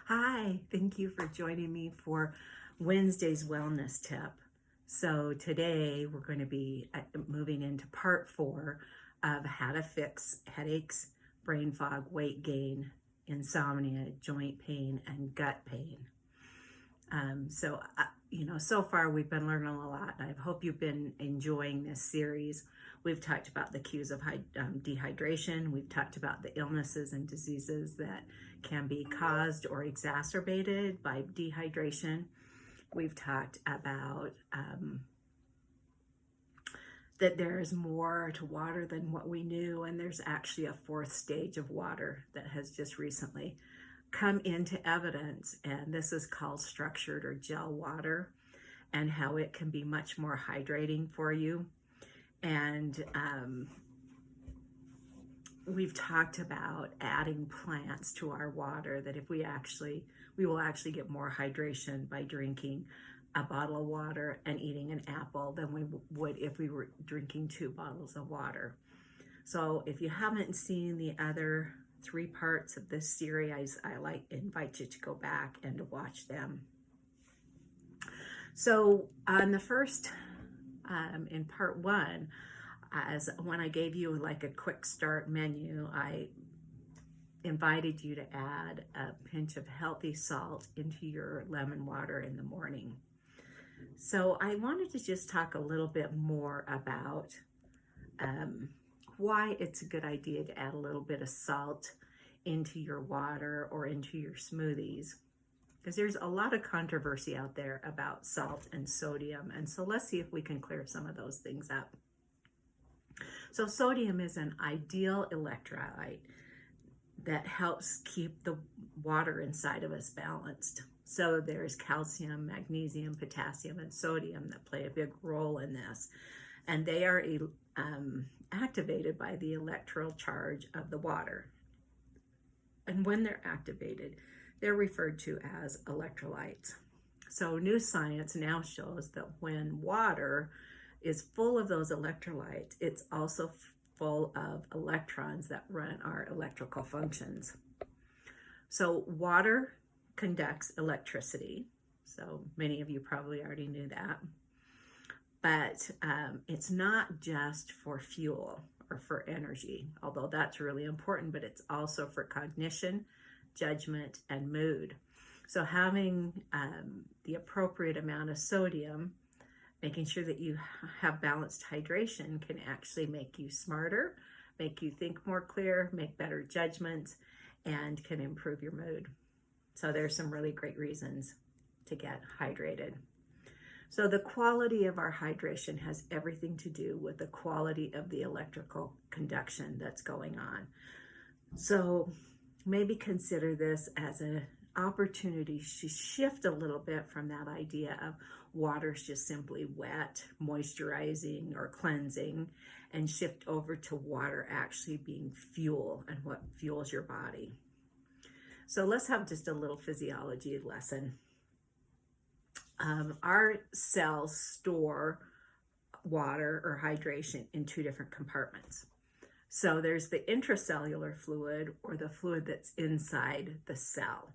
Hi, thank you for joining me for Wednesday's wellness tip. So today we're going to be moving into part 4 of how to fix headaches, brain fog, weight gain, insomnia, joint pain, and gut pain. So far we've been learning a lot. I hope you've been enjoying this series. We've talked about the cues of dehydration. We've talked about the illnesses and diseases that can be caused or exacerbated by dehydration. We've talked about that there is more to water than what we knew, and there's actually a 4th stage of water that has just recently come into evidence, and this is called structured or gel water, and how it can be much more hydrating for you. And we've talked about adding plants to our water, that if we will actually get more hydration by drinking a bottle of water and eating an apple than we would if we were drinking 2 bottles of water. So if you haven't seen the other 3 parts of this series, I invite you to go back and to watch them. So on the first, in part 1, when I gave you like a quick start menu, I invited you to add a pinch of healthy salt into your lemon water in the morning. So I wanted to just talk a little bit more about why it's a good idea to add a little bit of salt into your water or into your smoothies, because there's a lot of controversy out there about salt and sodium, and so let's see if we can clear some of those things up. So sodium is an ideal electrolyte that helps keep the water inside of us balanced. So there's calcium, magnesium, potassium, and sodium that play a big role in this, and they are activated by the electrical charge of the water. And when they're activated, they're referred to as electrolytes. So new science now shows that when water is full of those electrolytes, it's also full of electrons that run our electrical functions. So water conducts electricity. So many of you probably already knew that. But it's not just for fuel or for energy, although that's really important, but it's also for cognition, judgment, and mood. So having the appropriate amount of sodium, making sure that you have balanced hydration, can actually make you smarter, make you think more clear, make better judgments, and can improve your mood. So there's some really great reasons to get hydrated. So the quality of our hydration has everything to do with the quality of the electrical conduction that's going on. So maybe consider this as an opportunity to shift a little bit from that idea of water's just simply wet, moisturizing, or cleansing, and shift over to water actually being fuel and what fuels your body. So let's have just a little physiology lesson. Our cells store water or hydration in 2 different compartments. So there's the intracellular fluid, or the fluid that's inside the cell.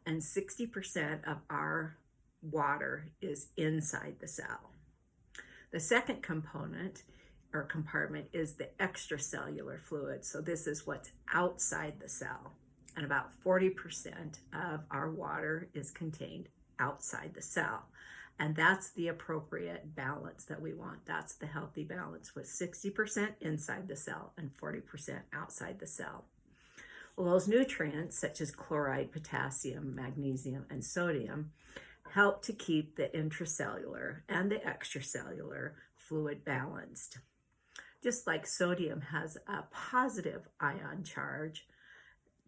And 60% of our water is inside the cell. The second component or compartment is the extracellular fluid. So this is what's outside the cell. And about 40% of our water is contained outside the cell. And that's the appropriate balance that we want. That's the healthy balance, with 60% inside the cell and 40% outside the cell. Well, those nutrients, such as chloride, potassium, magnesium, and sodium, help to keep the intracellular and the extracellular fluid balanced. Just like sodium has a positive ion charge,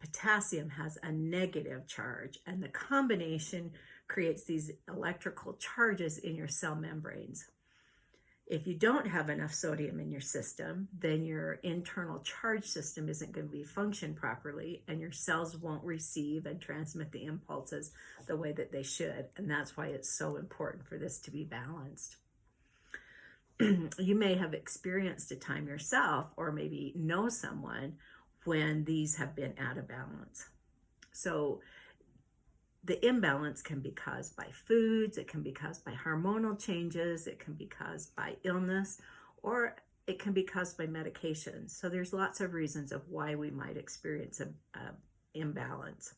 potassium has a negative charge, and the combination creates these electrical charges in your cell membranes. If you don't have enough sodium in your system, then your internal charge system isn't going to be function properly, and your cells won't receive and transmit the impulses the way that they should. And that's why it's so important for this to be balanced. You may have experienced a time yourself, or maybe know someone, when these have been out of balance. So the imbalance can be caused by foods, it can be caused by hormonal changes, it can be caused by illness, or it can be caused by medications. So there's lots of reasons of why we might experience a imbalance.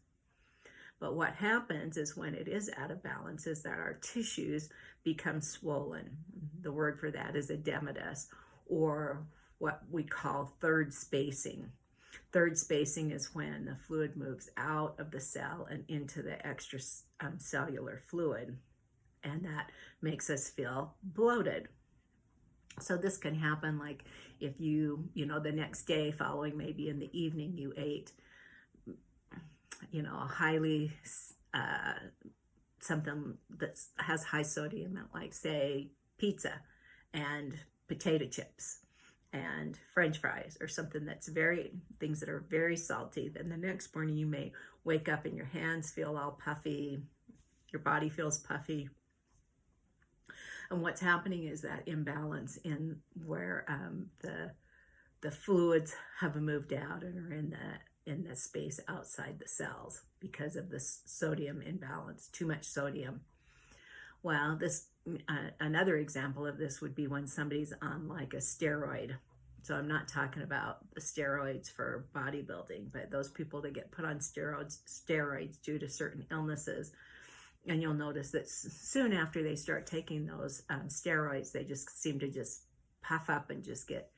But what happens is when it is out of balance is that our tissues become swollen. The word for that is edematous, or what we call third spacing. Third spacing is when the fluid moves out of the cell and into the extracellular fluid, and that makes us feel bloated. So this can happen like if the next day following, maybe in the evening, you ate, a highly, something that has high sodium, like say pizza and potato chips and French fries, or something that's things that are very salty. Then the next morning you may wake up and your hands feel all puffy, your body feels puffy. And what's happening is that imbalance in where the fluids have moved out and are in the space outside the cells because of this sodium imbalance, too much sodium. Well, another example of this would be when somebody's on like a steroid. So I'm not talking about the steroids for bodybuilding, but those people that get put on steroids due to certain illnesses. And you'll notice that soon after they start taking those steroids, they just seem to just puff up and just get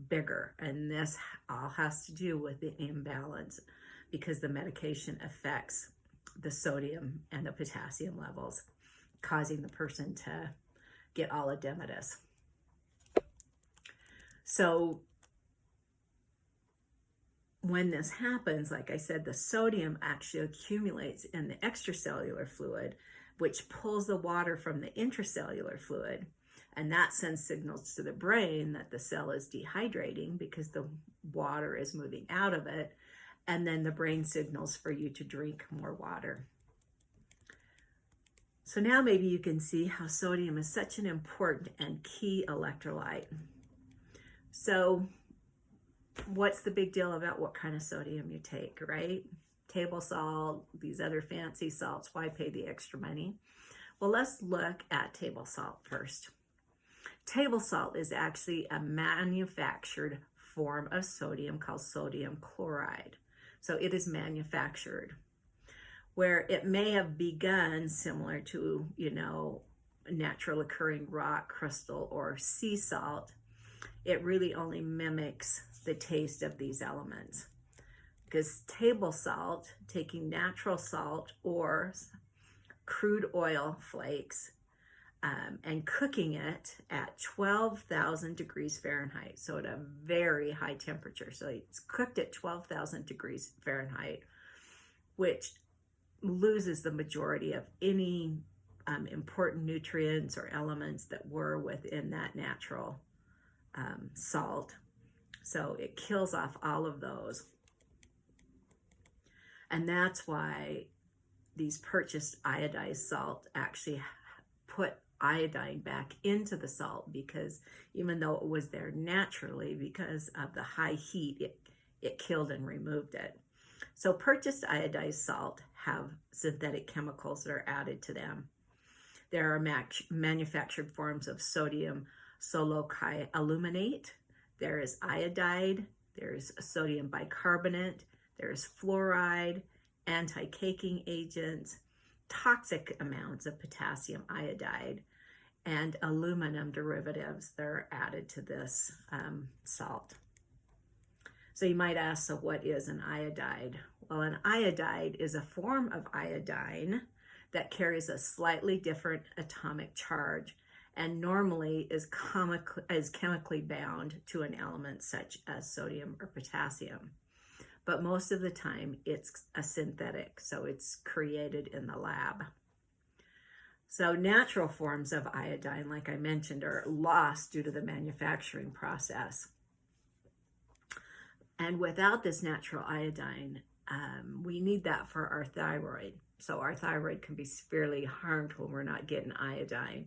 bigger. And this all has to do with the imbalance, because the medication affects the sodium and the potassium levels, causing the person to get all edematous. So when this happens, like I said, the sodium actually accumulates in the extracellular fluid, which pulls the water from the intracellular fluid. And that sends signals to the brain that the cell is dehydrating because the water is moving out of it. And then the brain signals for you to drink more water. So now maybe you can see how sodium is such an important and key electrolyte. So what's the big deal about what kind of sodium you take, right? Table salt, these other fancy salts, why pay the extra money? Well, let's look at table salt first. Table salt is actually a manufactured form of sodium called sodium chloride. So it is manufactured, where it may have begun similar to, natural occurring rock, crystal, or sea salt. It really only mimics the taste of these elements. Because table salt, taking natural salt or crude oil flakes and cooking it at 12,000 degrees Fahrenheit, so at a very high temperature. So it's cooked at 12,000 degrees Fahrenheit, which loses the majority of any important nutrients or elements that were within that natural salt. So it kills off all of those. And that's why these purchased iodized salt actually put iodine back into the salt, because even though it was there naturally, because of the high heat, it killed and removed it. So purchased iodized salt have synthetic chemicals that are added to them. There are manufactured forms of sodium aluminate. There is iodide, there's sodium bicarbonate, there's fluoride, anti-caking agents, toxic amounts of potassium iodide, and aluminum derivatives that are added to this salt. So you might ask, so what is an iodide? Well, an iodide is a form of iodine that carries a slightly different atomic charge and normally is chemically bound to an element such as sodium or potassium. But most of the time it's a synthetic, so it's created in the lab. So natural forms of iodine, like I mentioned, are lost due to the manufacturing process. And without this natural iodine, we need that for our thyroid. So our thyroid can be severely harmed when we're not getting iodine.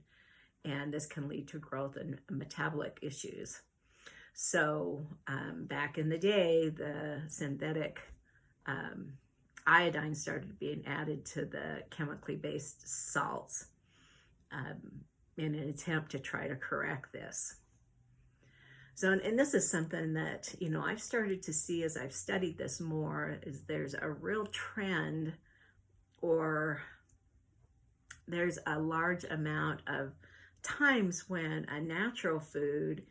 And this can lead to growth and metabolic issues. So back in the day, the synthetic iodine started being added to the chemically based salts in an attempt to try to correct this. So, and this is something that, you know, I've started to see as I've studied this more, is there's a real trend, or there's a large amount of times when a natural food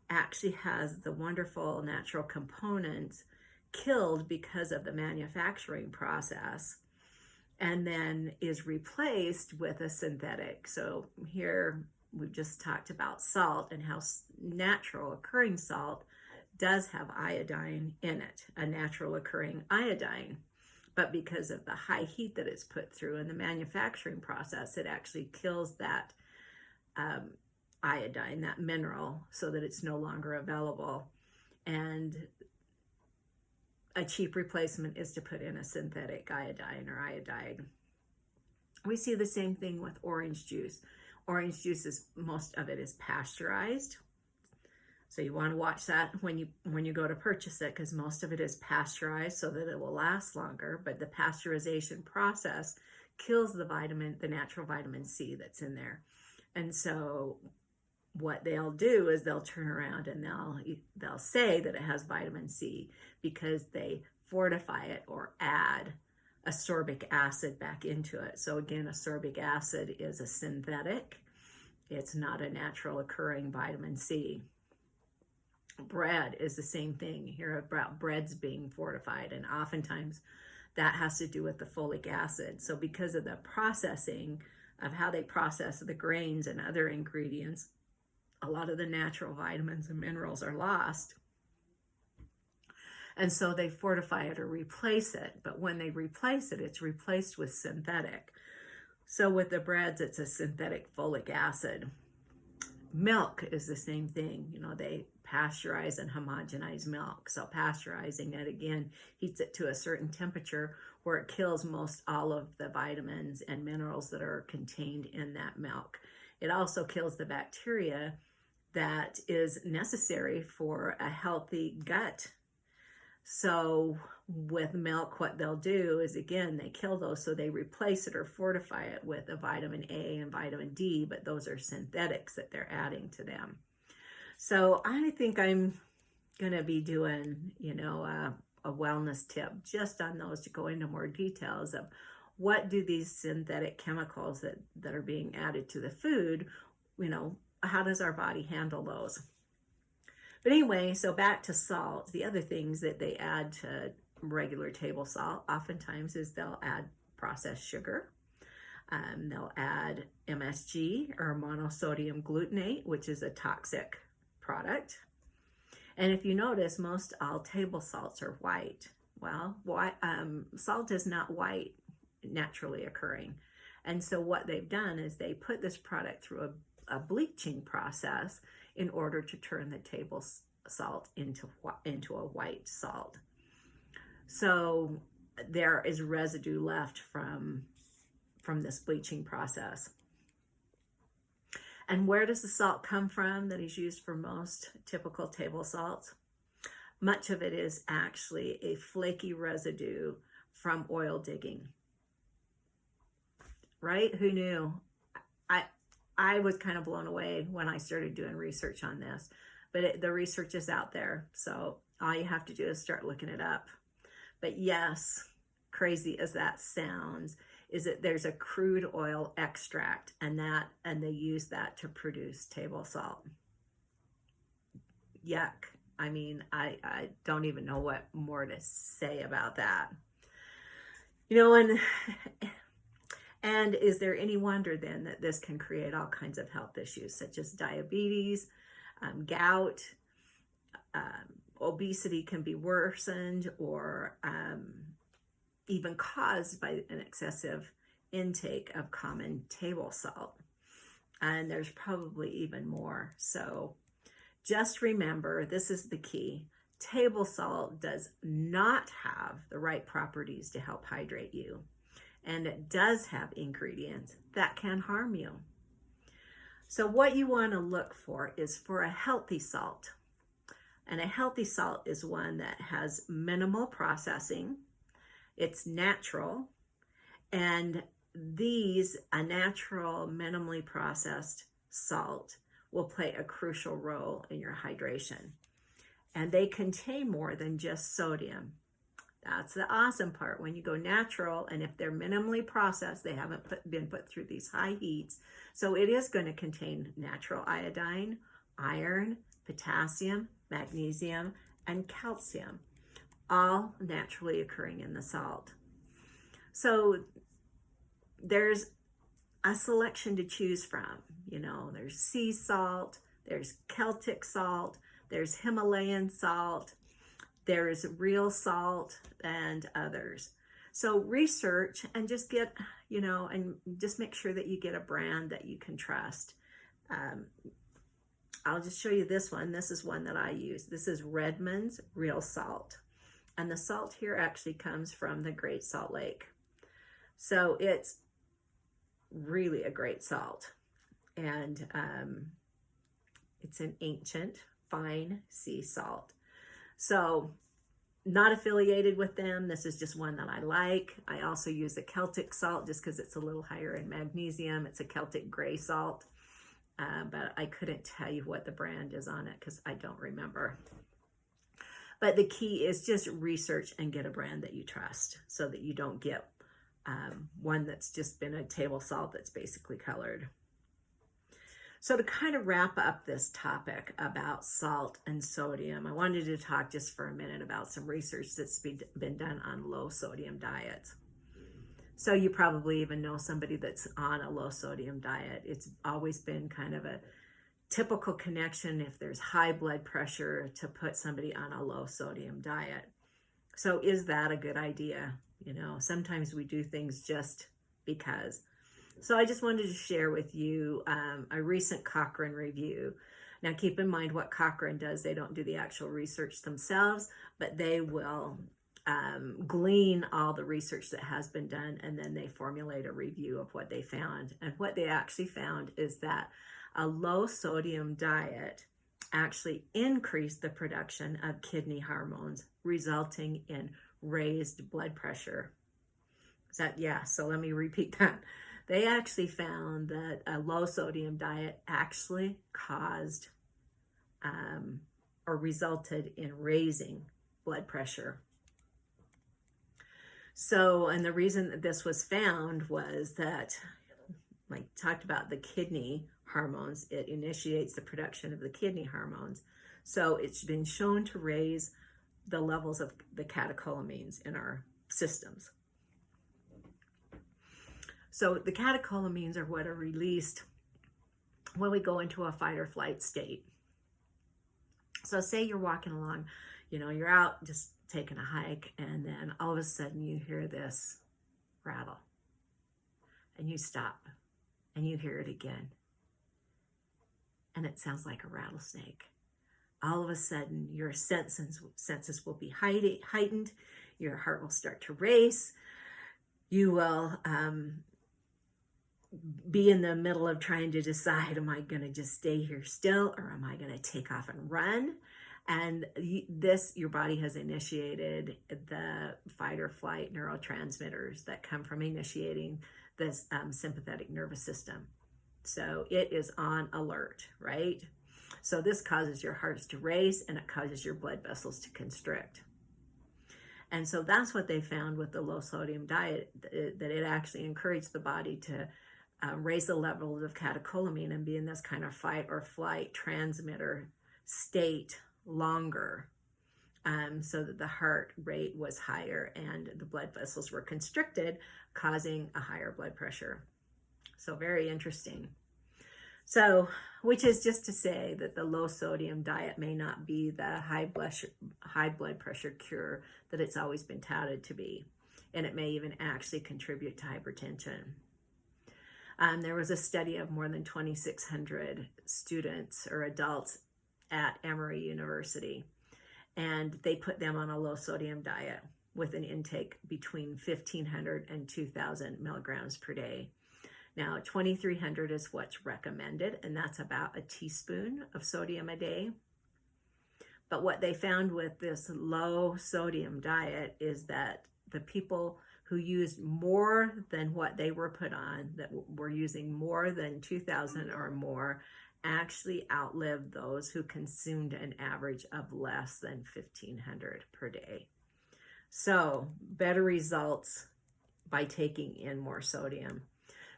actually has the wonderful natural components killed because of the manufacturing process, and then is replaced with a synthetic. So here we've just talked about salt and how natural occurring salt does have iodine in it, a natural occurring iodine. But because of the high heat that it's put through in the manufacturing process, it actually kills that iodine, that mineral, so that it's no longer available. And a cheap replacement is to put in a synthetic iodine or iodide. We see the same thing with orange juice. Orange juice is, most of it is pasteurized. So you want to watch that when you go to purchase it, because most of it is pasteurized so that it will last longer. But the pasteurization process kills the natural vitamin C that's in there. And so what they'll do is they'll turn around and they'll say that it has vitamin C because they fortify it or add ascorbic acid back into it. So again, ascorbic acid is a synthetic. It's not a natural occurring vitamin C. Bread is the same thing. You hear about breads being fortified, and oftentimes that has to do with the folic acid. So because of the processing of how they process the grains and other ingredients, a lot of the natural vitamins and minerals are lost. And so they fortify it or replace it. But when they replace it, it's replaced with synthetic. So with the breads, it's a synthetic folic acid. Milk is the same thing. You know, they pasteurize and homogenize milk. So pasteurizing it, again, heats it to a certain temperature where it kills most all of the vitamins and minerals that are contained in that milk. It also kills the bacteria that is necessary for a healthy gut. So with milk, what they'll do is, again, they kill those, so they replace it or fortify it with a vitamin A and vitamin D, but those are synthetics that they're adding to them. So I think I'm going to be doing, you know, a wellness tip just on those, to go into more details of what do these synthetic chemicals that are being added to the food, you know, how does our body handle those? But anyway, so back to salt. The other things that they add to regular table salt oftentimes is they'll add processed sugar. They'll add MSG, or monosodium glutamate, which is a toxic product. And if you notice, most all table salts are white. Well, salt is not white naturally occurring. And so what they've done is they put this product through a bleaching process in order to turn the table salt into a white salt. So there is residue left from this bleaching process. And where does the salt come from that is used for most typical table salts? Much of it is actually a flaky residue from oil digging. Right? Who knew? I was kind of blown away when I started doing research on this, but the research is out there. So all you have to do is start looking it up. But yes, crazy as that sounds, is that there's a crude oil extract, and they use that to produce table salt. Yuck. I mean, I don't even know what more to say about that. You know, and is there any wonder then that this can create all kinds of health issues, such as diabetes, gout, obesity can be worsened, or even caused by an excessive intake of common table salt. And there's probably even more. So just remember, this is the key. Table salt does not have the right properties to help hydrate you. And it does have ingredients that can harm you. So what you want to look for is for a healthy salt. And a healthy salt is one that has minimal processing. It's natural, and a natural, minimally processed salt will play a crucial role in your hydration. And they contain more than just sodium. That's the awesome part. When you go natural, and if they're minimally processed, they haven't been put through these high heats. So it is going to contain natural iodine, iron, potassium, magnesium, and calcium, all naturally occurring in the salt. So there's a selection to choose from. You know, there's sea salt, there's Celtic salt, there's Himalayan salt, there's real salt, and others. So research and just get, you know, and just make sure that you get a brand that you can trust. I'll just show you this one. This is one that I use. This is Redmond's Real Salt. And the salt here actually comes from the Great Salt Lake. So it's really a great salt. And it's an ancient, fine sea salt. So not affiliated with them. This is just one that I like. I also use the Celtic salt just because it's a little higher in magnesium. It's a Celtic gray salt. But I couldn't tell you what the brand is on it because I don't remember. But the key is just research and get a brand that you trust so that you don't get one that's just been a table salt that's basically colored. So to kind of wrap up this topic about salt and sodium, I wanted to talk just for a minute about some research that's been done on low sodium diets. So you probably even know somebody that's on a low sodium diet. It's always been kind of a typical connection if there's high blood pressure to put somebody on a low sodium diet. So is that a good idea? You know, sometimes we do things just because. So I just wanted to share with you a recent Cochrane review. Now keep in mind what Cochrane does. They don't do the actual research themselves, but they will glean all the research that has been done, and then they formulate a review of what they found. And what they actually found is that a low sodium diet actually increased the production of kidney hormones, resulting in raised blood pressure. So let me repeat that. They actually found that a low sodium diet actually caused or resulted in raising blood pressure. So, and the reason that this was found was that, like talked about the kidney hormones, it initiates the production of the kidney hormones. So it's been shown to raise the levels of the catecholamines in our systems. So the catecholamines are what are released when we go into a fight or flight state. So say you're walking along, you know, you're out just taking a hike, and then all of a sudden you hear this rattle, and you stop, and you hear it again, and it sounds like a rattlesnake. All of a sudden your senses will be heightened, your heart will start to race, you will be in the middle of trying to decide, am I going to just stay here still, or am I going to take off and run? And your body has initiated the fight or flight neurotransmitters that come from initiating this sympathetic nervous system. So it is on alert, right? So this causes your hearts to race, and it causes your blood vessels to constrict. And so that's what they found with the low sodium diet, that it actually encouraged the body to raise the levels of catecholamine and be in this kind of fight or flight transmitter state longer, so that the heart rate was higher and the blood vessels were constricted, causing a higher blood pressure. So very interesting. So, which is just to say that the low sodium diet may not be the high blood pressure cure that it's always been touted to be, and it may even actually contribute to hypertension. There was a study of more than 2,600 students or adults at Emory University, and they put them on a low sodium diet with an intake between 1,500 and 2,000 milligrams per day. Now, 2,300 is what's recommended, and that's about a teaspoon of sodium a day. But what they found with this low sodium diet is that the people who used more than what they were put on, that were using more than 2,000 or more, actually outlived those who consumed an average of less than 1,500 per day. So better results by taking in more sodium.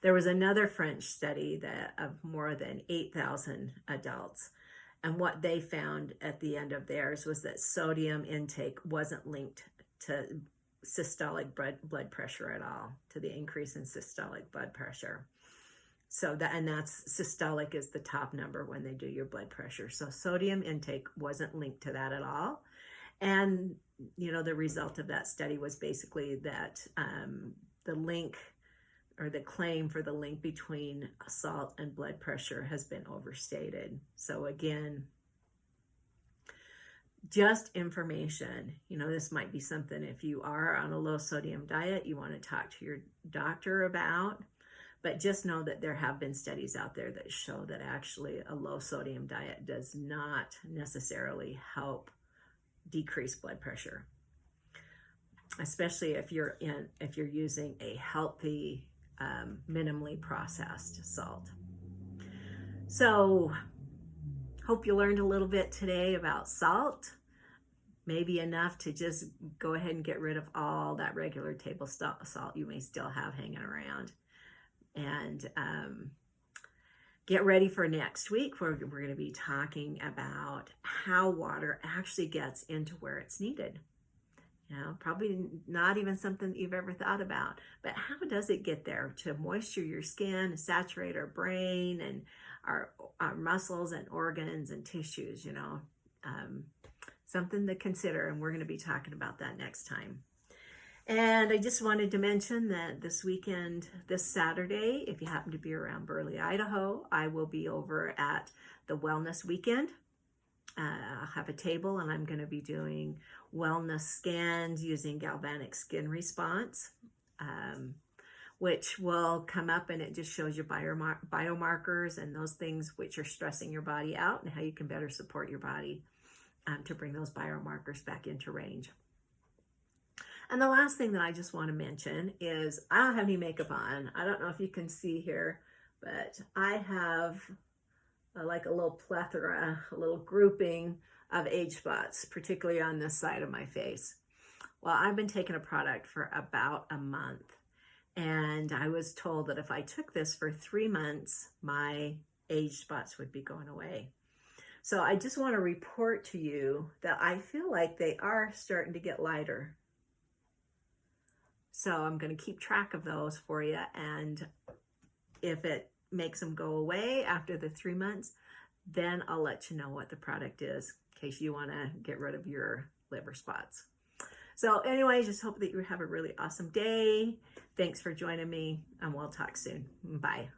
There was another French study that of more than 8,000 adults, and what they found at the end of theirs was that sodium intake wasn't linked to systolic blood pressure at all, to the increase in systolic blood pressure. So that's systolic is the top number when they do your blood pressure. So sodium intake wasn't linked to that at all. And, the result of that study was basically that the link, or the claim for the link between salt and blood pressure, has been overstated. So again, just information. This might be something, if you are on a low sodium diet, you want to talk to your doctor about. But just know that there have been studies out there that show that actually a low sodium diet does not necessarily help decrease blood pressure, especially if you're using a healthy, minimally processed salt. So hope you learned a little bit today about salt, maybe enough to just go ahead and get rid of all that regular table salt you may still have hanging around. And get ready for next week, where we're going to be talking about how water actually gets into where it's needed. Probably not even something that you've ever thought about, but how does it get there to moisture your skin, saturate our brain and our muscles and organs and tissues, something to consider. And we're going to be talking about that next time. And I just wanted to mention that this weekend, this Saturday, if you happen to be around Burley, Idaho, I will be over at the Wellness Weekend. I'll have a table, and I'm going to be doing wellness scans using galvanic skin response, which will come up, and it just shows you biomarkers and those things which are stressing your body out, and how you can better support your body to bring those biomarkers back into range. And the last thing that I just want to mention is I don't have any makeup on. I don't know if you can see here, but I have like a little plethora, a little grouping of age spots, particularly on this side of my face. Well, I've been taking a product for about a month, and I was told that if I took this for 3 months, my age spots would be going away. So I just want to report to you that I feel like they are starting to get lighter. So I'm going to keep track of those for you, and if it makes them go away after the 3 months, then I'll let you know what the product is, in case you want to get rid of your liver spots. So anyway, just hope that you have a really awesome day. Thanks for joining me, and we'll talk soon. Bye.